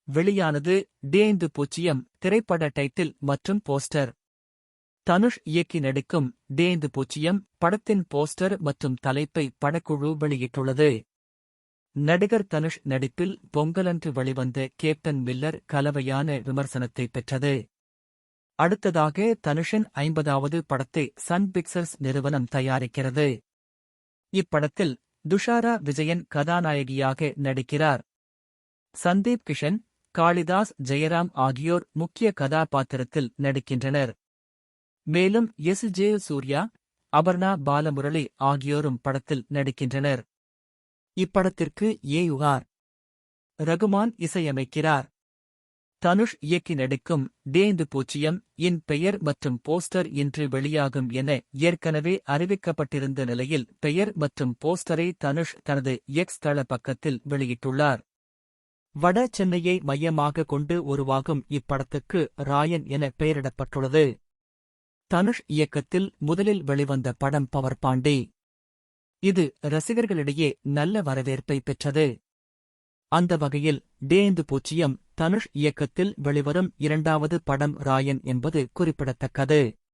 வெளியானது டேந்து பூச்சியம் திரைப்பட டைட்டில் மற்றும் போஸ்டர். தனுஷ் இயக்கி நடிக்கும் டேந்து பூச்சியம் படத்தின் போஸ்டர் மற்றும் தலைப்பை படக்குழு வெளியிட்டுள்ளது. நடிகர் தனுஷ் நடிப்பில் பொங்கலன்று வெளிவந்த கேப்டன் மில்லர் கலவையான விமர்சனத்தை பெற்றது. அடுத்ததாக தனுஷின் 50வது படத்தை சன் பிக்சர்ஸ் நிறுவனம் தயாரிக்கிறது. இப்படத்தில் துஷாரா விஜயன் கதாநாயகியாக நடிக்கிறார். சந்தீப் கிஷன், காளிதாஸ் ஜெயராம் ஆகியோர் முக்கிய கதாபாத்திரத்தில் நடிக்கின்றனர். மேலும் எஸ்.ஜே. சூர்யா, அபர்ணா பாலமுரளி ஆகியோரும் படத்தில் நடிக்கின்றனர். இப்படத்திற்கு ஏ.யு.ஆர். ரகுமான் இசையமைக்கிறார். தனுஷ் இயக்கி நடிக்கும் டேந்து பூச்சியம் இன் பெயர் மற்றும் போஸ்டர் இன்று வெளியாகும் என ஏற்கனவே அறிவிக்கப்பட்டிருந்த நிலையில் பெயர் மற்றும் போஸ்டரை தனுஷ் தனது எக்ஸ் தள பக்கத்தில் வெளியிட்டுள்ளார். வட சென்னையை மையமாக கொண்டு உருவாகும் இப்படத்துக்கு ராயன் என பெயரிடப்பட்டுள்ளது. தனுஷ் இயக்கத்தில் முதலில் வெளிவந்த படம் பவர் பாண்டி. இது ரசிகர்களிடையே நல்ல வரவேற்பை பெற்றது. அந்த வகையில் டேந்து பூச்சியம் தனுஷ் இயக்கத்தில் வெளிவரும் 2வது படம் ராயன் என்பது குறிப்பிடத்தக்கது.